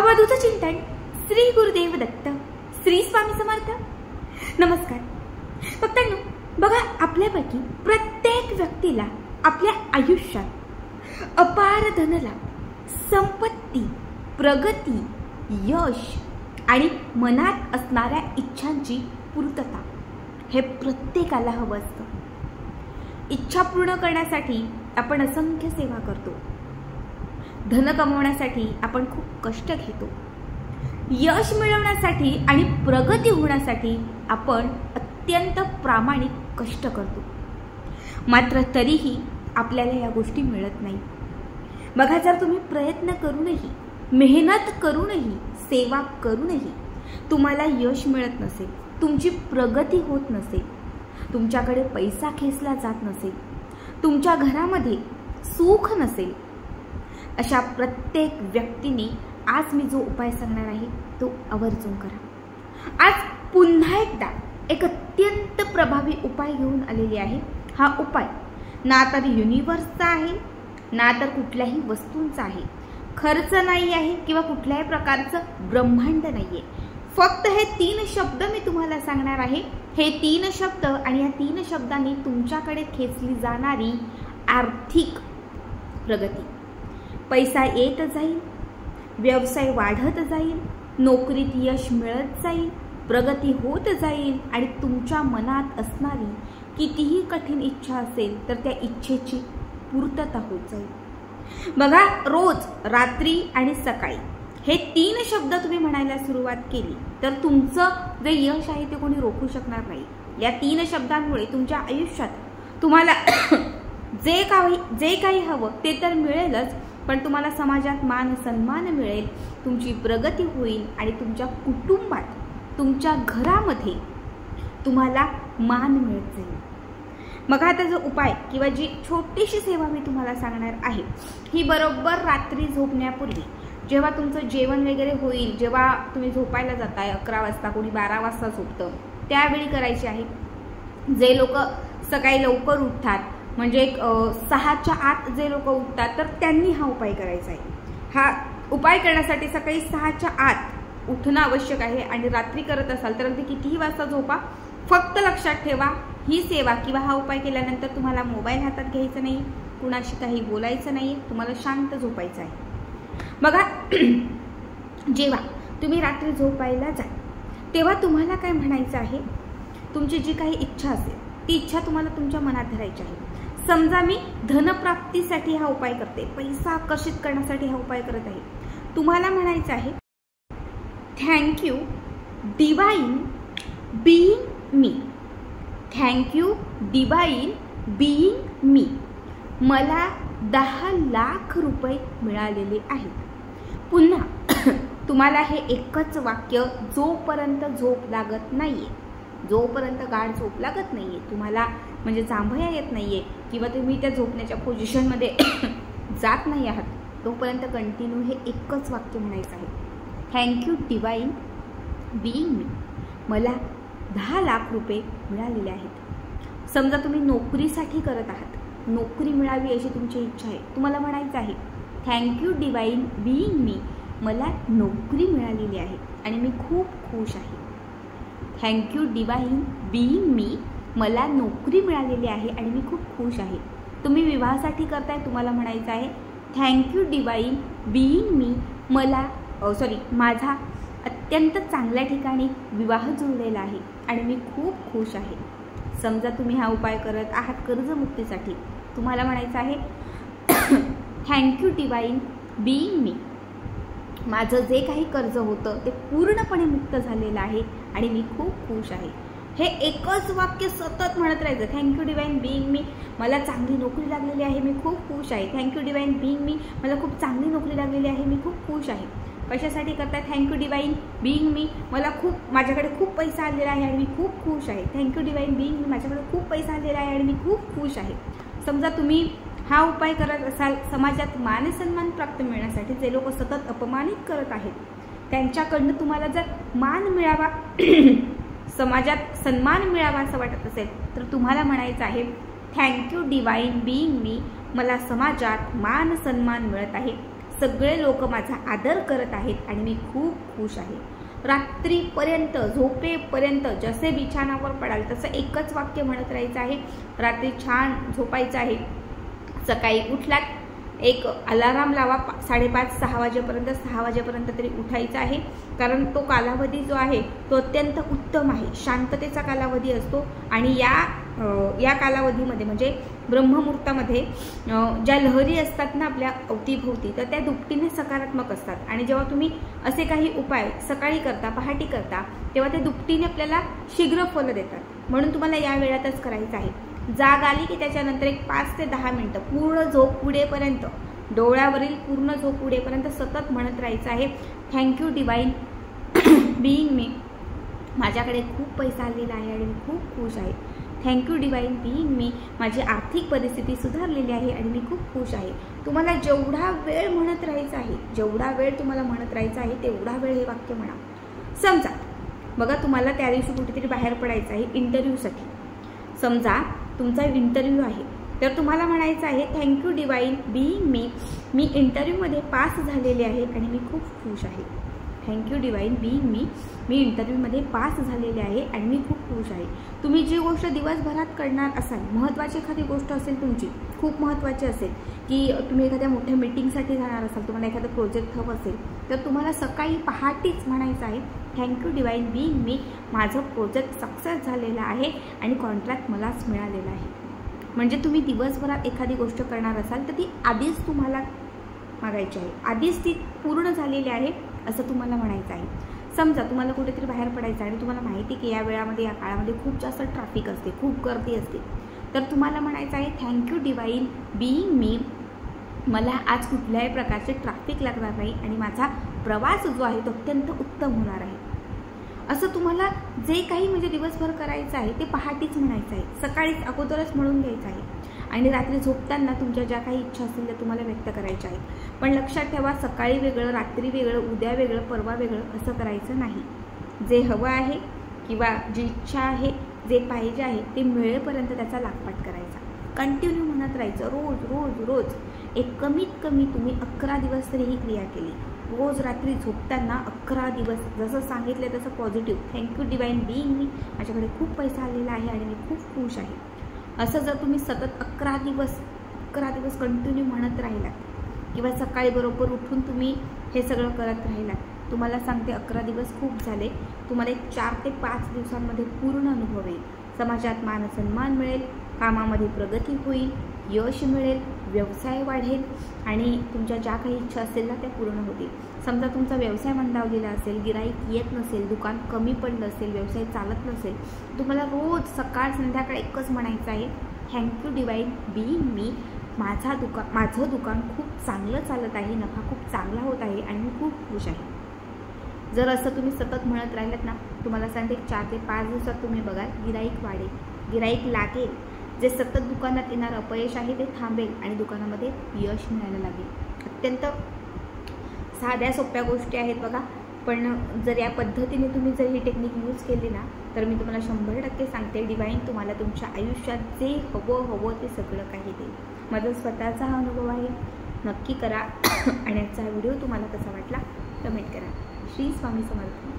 अवधूत चिंतन श्री गुरुदेव दत्त श्री स्वामी समर्थ। नमस्कार भक्तांनो, बघा, आपल्यापैकी प्रत्येक व्यक्तीला आपल्या आयुष्यात अपार धनलाभ, संपत्ती, प्रगती, यश आणि मनात असणाऱ्या इच्छांची पूर्तता हे प्रत्येकाला हवं असतं। इच्छा पूर्ण करण्यासाठी आपण असंख्य सेवा करतो, धन कमवण्यासाठी आपण खूप कष्ट घेतो, यश मिळवण्यासाठी आणि प्रगती होण्यासाठी आपण अत्यंत प्रामाणिक कष्ट करतो, मात्र तरीही आपल्याला या गोष्टी मिळत नाही। बघा, जर तुम्ही प्रयत्न करूनही, मेहनत करूनही, सेवा करूनही तुम्हाला यश मिळत नसेल, तुमची प्रगती होत नसेल, तुमच्याकडे पैसा खेचला जात नसेल, तुमच्या घरामध्ये सुख नसेल, अशा प्रत्येक व्यक्तीने आज मी जो उपाय सांगणार आहे तो आवर्जून करा। आज पुन्हा एकदा एक अत्यंत प्रभावी उपाय घेऊन आलेली आहे। हा उपाय ना तर युनिव्हर्सचा आहे, ना तर कुठल्याही वस्तूंचा आहे, खर्च नाही आहे किंवा कुठल्याही प्रकारचं ब्रह्मांड नाहीये। फक्त हे 3 शब्द मी तुम्हाला सांगणार आहे। हे 3 शब्द आणि या 3 शब्दांनी तुमच्याकडे खेचली जाणारी आर्थिक प्रगती, पैसा येत जाईल, व्यवसाय वाढत जाईल, नोकरीत यश मिळत जाईल, प्रगती होत जाईल आणि तुमच्या मनात असणारी कितीही कठीण इच्छा असेल तर त्या इच्छेची पूर्तता होत जाईल। बघा, रोज रात्री आणि सकाळी हे 3 शब्द तुम्ही म्हणायला सुरुवात केली तर तुमचं जे यश आहे ते कोणी रोखू शकणार नाही। या 3 शब्दांमुळे तुमच्या आयुष्यात तुम्हाला जे काही हवं ते तर मिळेलच, पण तुम्हाला समाजात मान सन्मान मिळेल, तुमची प्रगती होईल आणि तुमच्या कुटुंबात, तुमच्या घरामध्ये तुम्हाला मान मिळत जाईल। मग आता जो उपाय किंवा जी छोटीशी सेवा मी तुम्हाला सांगणार आहे ही बरोबर रात्री झोपण्यापूर्वी, जेव्हा तुमचं जेवण वगैरे होईल, जेव्हा तुम्ही झोपायला जाताय 11 वाजता, कोणी 12 वाजता झोपतं, त्यावेळी करायची आहे। जे लोक सकाळी लवकर उठतात, म्हणजे 6च्या आत जे लोक उठतात, तर त्यांनी हा उपाय करायचा आहे। हा उपाय करण्यासाठी सकाळी 6च्या आत उठणं आवश्यक आहे आणि रात्री करत असाल तर अगदी कितीही वाजता झोपा, फक्त लक्षात ठेवा ही सेवा किंवा हा उपाय केल्यानंतर तुम्हाला मोबाईल हातात घ्यायचा नाही, कुणाशी काही बोलायचं नाही, तुम्हाला शांत झोपायचं आहे। बघा, जेव्हा तुम्ही रात्री झोपायला जा तेव्हा तुम्हाला काय म्हणायचं आहे, तुमची जी काही इच्छा असेल ती इच्छा तुम्हाला तुमच्या मनात धरायची आहे। समजा मी धनप्राप्तीसाठी हा उपाय करते, पैसा आकर्षित करण्यासाठी हा उपाय करत आहे, तुम्हाला म्हणायचं आहे, थँक्यू डिवाइन बीइंग मी, थँक्यू डिवाइन बीइंग मी, मला 10 लाख रुपये मिळालेले आहेत। पुन्हा तुम्हाला हे एकच वाक्य जोपर्यंत झोप लागत नाहीये, जोपर्यंत गाढ झोप लागत नाहीये, तुम्हाला म्हणजे जांभया येत नाहीये किंवा तुम्ही त्या झोपण्याच्या पोझिशनमध्ये जात नाही आहात, तोपर्यंत कंटिन्यू हे एकच वाक्य म्हणायचं आहे, थँक्यू डिवाइन बीइंग मी, मला 10 लाख रुपये मिळालेले आहेत। समजा तुम्ही नोकरीसाठी करत आहात, नोकरी मिळावी अशी तुमची इच्छा आहे, तुम्हाला म्हणायचं आहे, थँक्यू डिवाइन बीइंग मी, मला नोकरी मिळालेली आहे आणि मी खूप खुश आहे। थँक्यू डिवाइन बीइंग मी, मला नोकरी मिळालेली आहे आणि मी खूप खुश आहे। तुम्ही विवाहासाठी करताय, तुम्हाला म्हणायचं आहे, थँक्यू डिवाइन बीइंग मी, माझा अत्यंत चांगल्या ठिकाणी विवाह जुळलेला आहे आणि मी खूप खुश आहे। समजा तुम्ही हा उपाय करत आहात कर्जमुक्तीसाठी, तुम्हाला म्हणायचं आहे, थँक्यू डिवाइन बीइंग मी, माझं जे काही कर्ज होतं ते पूर्णपणे मुक्त झालेलं आहे आणि मी खूप खुश आहे। हे एकच वाक्य सतत म्हणत राहायचं, थँक्यू डिवाइन बीइंग मी, मला चांगली नोकरी लागलेली आहे, मी खूप खुश आहे। थँक्यू डिवाइन बीइंग मी, मला खूप चांगली नोकरी लागलेली आहे, मी खूप खुश आहे। कशासाठी करताय, थँक्यू डिवाइन बीइंग मी, माझ्याकडे खूप पैसा आलेला आहे आणि मी खूप खुश आहे। थँक्यू डिवाइन बीइंग मी, माझ्याकडे खूप पैसा आलेला आहे आणि मी खूप खुश आहे। समजा तुम्ही हा उपाय करत असाल समाजात मान सन्मान प्राप्त मिळण्यासाठी, जे लोक सतत अपमानित करत आहेत त्यांच्याकडनं तुम्हाला जर मान मिळावा, समाजात सन्मान मिळावा असं वाटत असेल तर तुम्हाला म्हणायचं आहे, थँक्यू डिवाइन बीइंग मी, मला समाजात मान सन्मान मिळत आहे, सगळे लोक माझा आदर करत आहेत आणि मी खूप खुश आहे. रात्रीपर्यंत झोपेपर्यंत जसे बिछाणावर पडाल तसं एकच वाक्य म्हणत राहायचं आहे. रात्री छान झोपायचं आहे. सकाळी उठलात एक अलाराम लावा 5:30-6 वाजेपर्यंत, 6 वाजेपर्यंत तरी उठायचं आहे. कारण तो कालावधी जो आहे तो अत्यंत उत्तम आहे. शांततेचा कालावधी असतो आणि या कालावधीमध्ये म्हणजे ब्रह्ममुहूर्तामध्ये ज्या लहरी असतात ना आपल्या अवतीभोवती, तर त्या दुपटीने सकारात्मक असतात. आणि जेव्हा तुम्ही असे काही उपाय सकाळी करता, पहाटे करता, तेव्हा ते दुपटीने आपल्याला शीघ्र फल देतात. म्हणून तुम्हाला या वेळातच करायचं आहे. जाग आली की त्याच्यानंतर एक 5 ते 10 मिनिटं पूर्ण झोप उडेपर्यंत, डोळ्यावरील पूर्ण झोप उडेपर्यंत सतत म्हणत राहायचं आहे, थँक्यू डिवाइन बीइंग मी, माझ्याकडे खूप पैसा आलेला आहे आणि मी खूप खुश आहे. थँक्यू डिवाइन बीइंग मी, माझी आर्थिक परिस्थिती सुधारलेली आहे आणि मी खूप खुश आहे. तुम्हाला जेवढा वेळ म्हणत राहायचं आहे, जेवढा वेळ तुम्हाला म्हणत राहायचं आहे तेवढा वेळ हे वाक्य म्हणा. समजा बघा तुम्हाला त्या दिवशी कुठेतरी बाहेर पडायचं आहे इंटरव्ह्यूसाठी. समजा तुमचा इंटरव्ह्यू आहे, तर तुम्हाला म्हणायचं आहे थँक्यू डिवाइन बीइंग मी इंटरव्ह्यूमध्ये पास झालेले आहे आणि मी खूप खुश आहे. थँक्यू डिवाइन बीइंग मी इंटरव्ह्यूमध्ये पास झालेले आहे आणि मी खूप खुश आहे. तुम्ही जी गोष्ट दिवसभरात करणार असाल, महत्त्वाची एखादी गोष्ट असेल तुमची, खूप महत्त्वाची असेल, की तुम्ही एखाद्या मोठ्या मीटिंगसाठी जाणार असाल, तुम्हाला एखादं प्रोजेक्ट हवं असेल, तर तुम्हाला सकाळी पहाटेच म्हणायचं आहे थँक्यू डिवाइन बीइंग मी, माझं प्रोजेक्ट सक्सेस झालेलं आहे आणि कॉन्ट्रॅक्ट मलाच मिळालेला आहे. म्हणजे तुम्ही दिवसभरात एखादी गोष्ट करणार असाल तर ती आधीच तुम्हाला मागायची आहे, आधीच ती पूर्ण झालेली आहे असं तुम्हाला म्हणायचं आहे. समजा तुम्हाला कुठेतरी बाहेर पडायचं आहे आणि तुम्हाला माहिती की या वेळामध्ये, या काळामध्ये खूप जास्त ट्रॅफिक असते, खूप गर्दी असते, तर तुम्हाला म्हणायचं आहे थँक्यू डिवाइन बीइंग मी, मला आज कुठल्याही प्रकारचे ट्रॅफिक लागणार नाही आणि माझा प्रवास जो आहे तो अत्यंत उत्तम होणार आहे. असं तुम्हाला जे काही म्हणजे दिवसभर करायचं आहे ते पहाटेच म्हणायचं आहे, सकाळीच अगोदरच म्हणून घ्यायचं आहे. आणि रात्री झोपताना तुमच्या ज्या काही इच्छा असतील त्या तुम्हाला व्यक्त करायच्या आहेत. पण लक्षात ठेवा, सकाळी वेगळं, रात्री वेगळं, उद्या वेगळं, परवा वेगळं असं करायचं नाही. जे हवं आहे किंवा जी इच्छा आहे, जे पाहिजे आहे ते मिळेपर्यंत त्याचा लागपाट करायचा. कंटिन्यू म्हणत राहायचं, रोज रोज रोज. एक कमीत कमी तुम्ही 11 दिवस तरी ही क्रिया केली. रोज रात्री झोपताना 11 दिवस जसं सांगितलं तसं पॉझिटिव्ह, थँक्यू डिवाइन बीइंग मी, माझ्याकडे खूप पैसा आलेला आहे आणि मी खूप खुश आहे. असं जर तुम्ही सतत 11 दिवस कंटिन्यू म्हणत राहिलात किंवा सकाळी बरोबर उठून तुम्ही हे सगळं करत राहिलात, तुम्हाला सांगते 11 दिवस खूप झाले, तुम्हाला एक 4 ते 5 दिवसांमध्ये पूर्ण अनुभव येईल. समाजात मान सन्मान मिळेल, कामामध्ये प्रगती होईल, यश मिळेल, व्यवसाय वाढेल आणि तुमच्या ज्या काही इच्छा असतील ना त्या पूर्ण होतील. समजा तुमचा व्यवसाय मंदावलेला असेल, गिराईक येत नसेल, दुकान कमी पडलं असेल, व्यवसाय चालत नसेल, तुम्हाला रोज सकाळ संध्याकाळ एकच म्हणायचं आहे थँक्यू डिवाइन बीइंग मी, माझं दुकान खूप चांगलं चालत आहे, नफा खूप चांगला होत आहे आणि मी खूप खुश आहे. जर असं तुम्ही सतत म्हणत राहिलात ना, तुम्हाला सांगते 4 ते 5 दिवसात तुम्ही बघाल गिराईक वाढेल, गिराईक लागेल. जे सतत दुकानात येणार अपयश आहे ते थांबेल आणि दुकानामध्ये यश मिळायला लागेल. अत्यंत साध्या सोप्या गोष्टी आहेत बघा, पण जर या पद्धतीने तुम्ही जर ही टेक्निक यूज केली ना, तर मी तुम्हाला 100% सांगते डिवाइन तुम्हाला तुमच्या आयुष्यात जे हवं ते सगळं काही देईल. माझा स्वतःचा हा अनुभव आहे. नक्की करा आणि आजचा व्हिडिओ तुम्हाला कसा वाटला कमेंट करा. श्री स्वामी समर्थ.